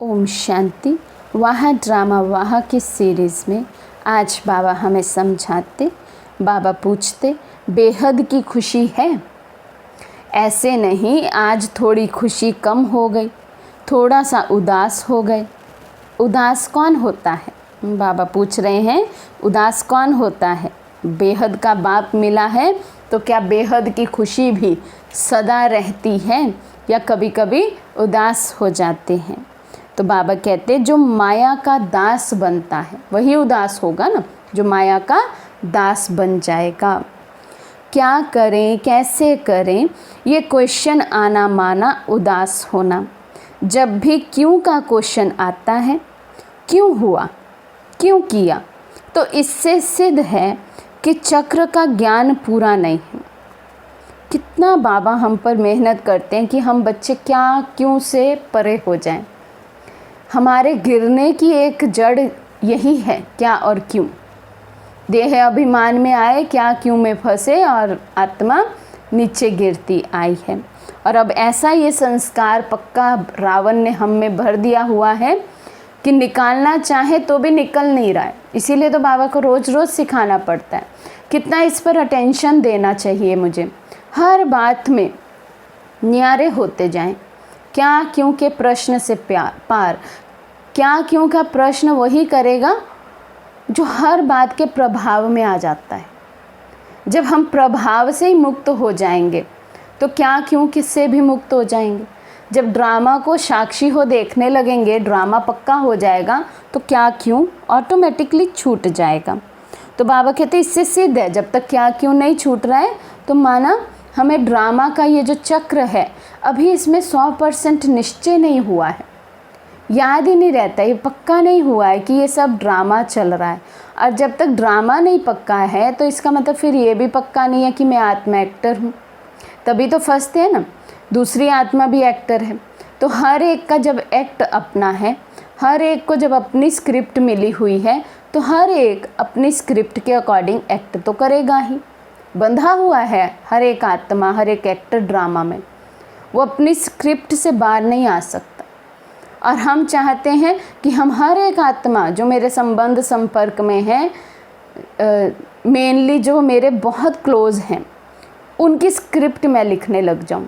ओम शांति। वाह ड्रामा वाह की सीरीज़ में आज बाबा हमें समझाते। बाबा पूछते, बेहद की खुशी है? ऐसे नहीं, आज थोड़ी खुशी कम हो गई, थोड़ा सा उदास हो गए। उदास कौन होता है? बाबा पूछ रहे हैं, उदास कौन होता है? बेहद का बाप मिला है तो क्या बेहद की खुशी भी सदा रहती है या कभी कभी उदास हो जाते हैं? तो बाबा कहते, जो माया का दास बनता है वही उदास होगा ना, जो माया का दास बन जाएगा। क्या करें, कैसे करें, ये क्वेश्चन आना माना उदास होना। जब भी क्यों का क्वेश्चन आता है, क्यों हुआ, क्यों किया, तो इससे सिद्ध है कि चक्र का ज्ञान पूरा नहीं है। कितना बाबा हम पर मेहनत करते हैं कि हम बच्चे क्या क्यों से परे हो जाएं। हमारे गिरने की एक जड़ यही है, क्या और क्यों। देह अभिमान में आए, क्या क्यों में फंसे और आत्मा नीचे गिरती आई है। और अब ऐसा ये संस्कार पक्का रावण ने हम में भर दिया हुआ है कि निकालना चाहे तो भी निकल नहीं रहा है। इसीलिए तो बाबा को रोज़ रोज़ सिखाना पड़ता है। कितना इस पर अटेंशन देना चाहिए मुझे। हर बात में न्यारे होते जाएं। क्या क्यों के प्रश्न से पार। क्या क्यों का प्रश्न वही करेगा जो हर बात के प्रभाव में आ जाता है। जब हम प्रभाव से ही मुक्त हो जाएंगे तो क्या क्यों किससे भी मुक्त हो जाएंगे। जब ड्रामा को साक्षी हो देखने लगेंगे, ड्रामा पक्का हो जाएगा, तो क्या क्यों ऑटोमेटिकली छूट जाएगा। तो बाबा कहते इससे सिद्ध है, जब तक क्या क्यों नहीं छूट रहा है तो माना हमें ड्रामा का ये जो चक्र है अभी इसमें 100% निश्चय नहीं हुआ है, याद ही नहीं रहता, ये पक्का नहीं हुआ है कि ये सब ड्रामा चल रहा है। और जब तक ड्रामा नहीं पक्का है तो इसका मतलब फिर ये भी पक्का नहीं है कि मैं आत्मा एक्टर हूँ। तभी तो फंसते हैं ना, दूसरी आत्मा भी एक्टर है। तो हर एक का जब एक्ट अपना है, हर एक को जब अपनी स्क्रिप्ट मिली हुई है, तो हर एक अपनी स्क्रिप्ट के अकॉर्डिंग एक्ट तो करेगा ही। बंधा हुआ है हर एक आत्मा, हर एक एक्टर ड्रामा में, वो अपनी स्क्रिप्ट से बाहर नहीं आ सकता। और हम चाहते हैं कि हम हर एक आत्मा जो मेरे संबंध संपर्क में है, मेनली जो मेरे बहुत क्लोज हैं, उनकी स्क्रिप्ट मैं लिखने लग जाऊं।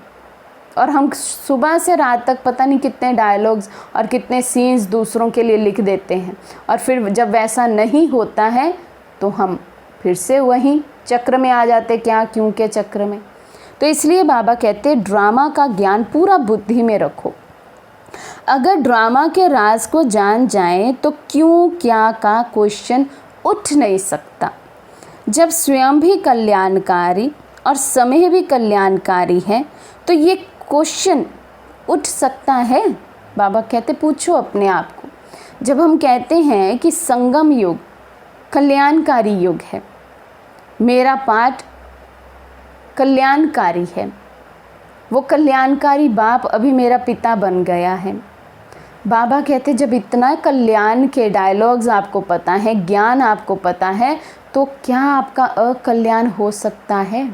और हम सुबह से रात तक पता नहीं कितने डायलॉग्स और कितने सीन्स दूसरों के लिए लिख देते हैं। और फिर जब वैसा नहीं होता है तो हम फिर से वहीं चक्र में आ जाते, क्या क्यों के चक्र में। तो इसलिए बाबा कहते ड्रामा का ज्ञान पूरा बुद्धि में रखो। अगर ड्रामा के राज को जान जाए तो क्यों क्या का क्वेश्चन उठ नहीं सकता। जब स्वयं भी कल्याणकारी और समय भी कल्याणकारी है तो ये क्वेश्चन उठ सकता है। बाबा कहते पूछो अपने आप को। जब हम कहते हैं कि संगम युग कल्याणकारी युग है, मेरा पाठ कल्याणकारी है, वो कल्याणकारी बाप अभी मेरा पिता बन गया है। बाबा कहते जब इतना कल्याण के डायलॉग्स आपको पता है, ज्ञान आपको पता है, तो क्या आपका अकल्याण हो सकता है।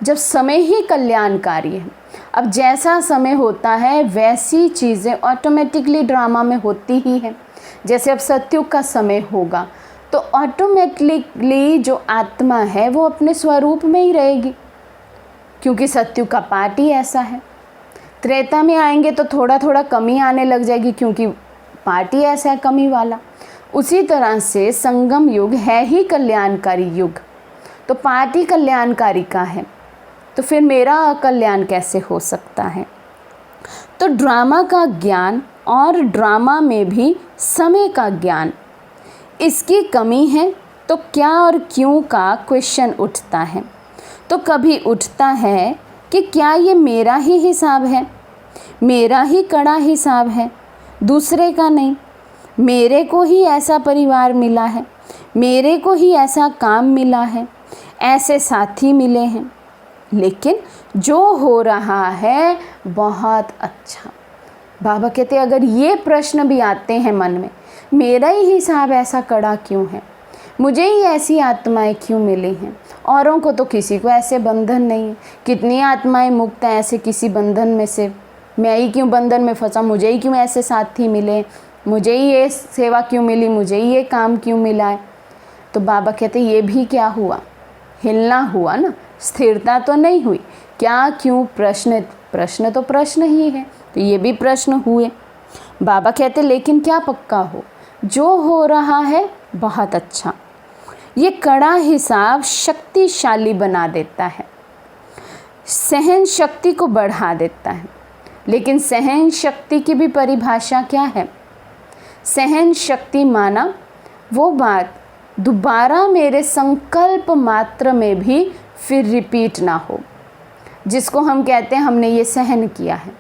जब समय ही कल्याणकारी है, अब जैसा समय होता है वैसी चीज़ें ऑटोमेटिकली ड्रामा में होती ही हैं। जैसे अब सत्युग का समय होगा तो ऑटोमेटिकली जो आत्मा है वो अपने स्वरूप में ही रहेगी, क्योंकि सत्युग का पाठ ही ऐसा है। त्रेता में आएंगे तो थोड़ा थोड़ा कमी आने लग जाएगी, क्योंकि पाठ ही ऐसा है कमी वाला। उसी तरह से संगम युग है ही कल्याणकारी युग, तो पाठ ही कल्याणकारी का है, तो फिर मेरा अकल्याण कैसे हो सकता है। तो ड्रामा का ज्ञान और ड्रामा में भी समय का ज्ञान, इसकी कमी है तो क्या और क्यों का क्वेश्चन उठता है। तो कभी उठता है कि क्या ये मेरा ही हिसाब है, मेरा ही कड़ा हिसाब है, दूसरे का नहीं। मेरे को ही ऐसा परिवार मिला है, मेरे को ही ऐसा काम मिला है, ऐसे साथी मिले हैं, लेकिन जो हो रहा है बहुत अच्छा। बाबा कहते अगर ये प्रश्न भी आते हैं मन में, मेरा ही हिसाब ऐसा कड़ा क्यों है, मुझे ही ऐसी आत्माएं क्यों मिली हैं, औरों को तो किसी को ऐसे बंधन नहीं है। कितनी आत्माएं मुक्त हैं ऐसे किसी बंधन में से मैं ही क्यों बंधन में फंसा, मुझे ही क्यों ऐसे साथी मिले, मुझे ही ये सेवा क्यों मिली, मुझे ही ये काम क्यों मिला है। तो बाबा कहते ये भी क्या हुआ, हिलना हुआ ना, स्थिरता तो नहीं हुई। क्या क्यों, प्रश्न तो प्रश्न ही है, तो ये भी प्रश्न हुए। बाबा कहते लेकिन क्या पक्का हो, जो हो रहा है बहुत अच्छा। ये कड़ा हिसाब शक्तिशाली बना देता है, सहन शक्ति को बढ़ा देता है। लेकिन सहन शक्ति की भी परिभाषा क्या है? सहन शक्ति माना वो बात दोबारा मेरे संकल्प मात्र में भी फिर रिपीट ना हो, जिसको हम कहते हैं हमने ये सहन किया है।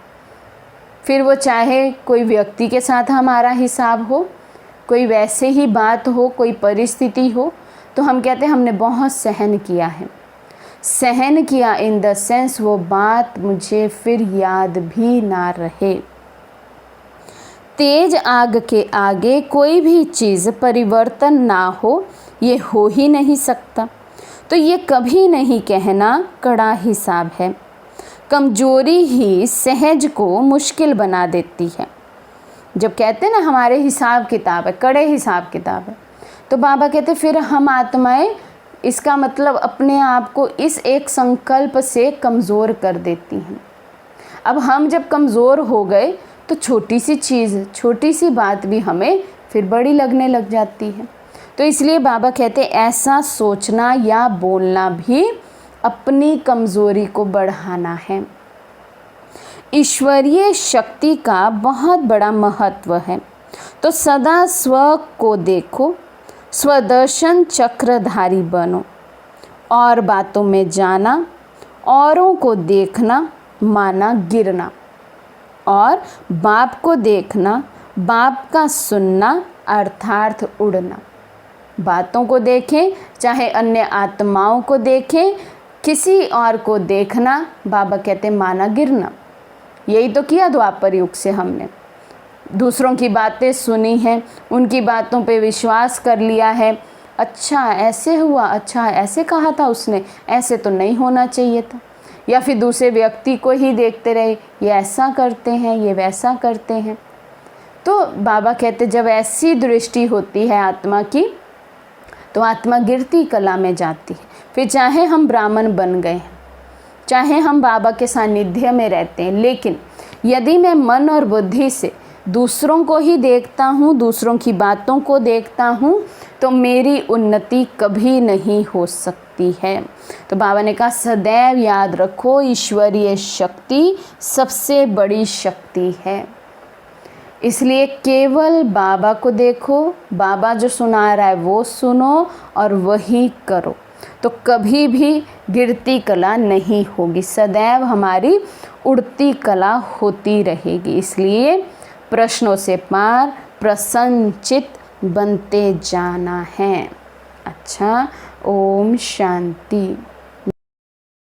फिर वो चाहे कोई व्यक्ति के साथ हमारा हिसाब हो, कोई वैसे ही बात हो, कोई परिस्थिति हो, तो हम कहते हैं हमने बहुत सहन किया है। सहन किया इन द सेंस वो बात मुझे फिर याद भी ना रहे। तेज आग के आगे कोई भी चीज़ परिवर्तन ना हो, ये हो ही नहीं सकता। तो ये कभी नहीं कहना कड़ा हिसाब है। कमजोरी ही सहज को मुश्किल बना देती है। जब कहते हैं ना हमारे हिसाब किताब है, कड़े हिसाब किताब है, तो बाबा कहते फिर हम आत्माएं इसका मतलब अपने आप को इस एक संकल्प से कमज़ोर कर देती हैं। अब हम जब कमज़ोर हो गए तो छोटी सी चीज़, छोटी सी बात भी हमें फिर बड़ी लगने लग जाती है। तो इसलिए बाबा कहते ऐसा सोचना या बोलना भी अपनी कमज़ोरी को बढ़ाना है। ईश्वरीय शक्ति का बहुत बड़ा महत्व है। तो सदा स्व को देखो, स्वदर्शन चक्रधारी बनो, और बातों में जाना, औरों को देखना माना गिरना, और बाप को देखना, बाप का सुनना अर्थार्थ उड़ना। बातों को देखें, चाहे अन्य आत्माओं को देखें, किसी और को देखना, बाबा कहते माना गिरना। यही तो किया द्वापर युग से हमने, दूसरों की बातें सुनी हैं, उनकी बातों पे विश्वास कर लिया है। अच्छा ऐसे हुआ, अच्छा ऐसे कहा था उसने, ऐसे तो नहीं होना चाहिए था। या फिर दूसरे व्यक्ति को ही देखते रहे, ये ऐसा करते हैं, ये वैसा करते हैं। तो बाबा कहते जब ऐसी दृष्टि होती है आत्मा की, तो आत्मा गिरती कला में जाती है। फिर चाहे हम ब्राह्मण बन गए, चाहे हम बाबा के सानिध्य में रहते हैं, लेकिन यदि मैं मन और बुद्धि से दूसरों को ही देखता हूँ, दूसरों की बातों को देखता हूँ, तो मेरी उन्नति कभी नहीं हो सकती है। तो बाबा ने कहा सदैव याद रखो, ईश्वरीय शक्ति सबसे बड़ी शक्ति है। इसलिए केवल बाबा को देखो, बाबा जो सुना रहा है वो सुनो और वही करो, तो कभी भी गिरती कला नहीं होगी, सदैव हमारी उड़ती कला होती रहेगी। इसलिए प्रश्नों से पार प्रसन्नचित बनते जाना है। अच्छा, ओम शांति।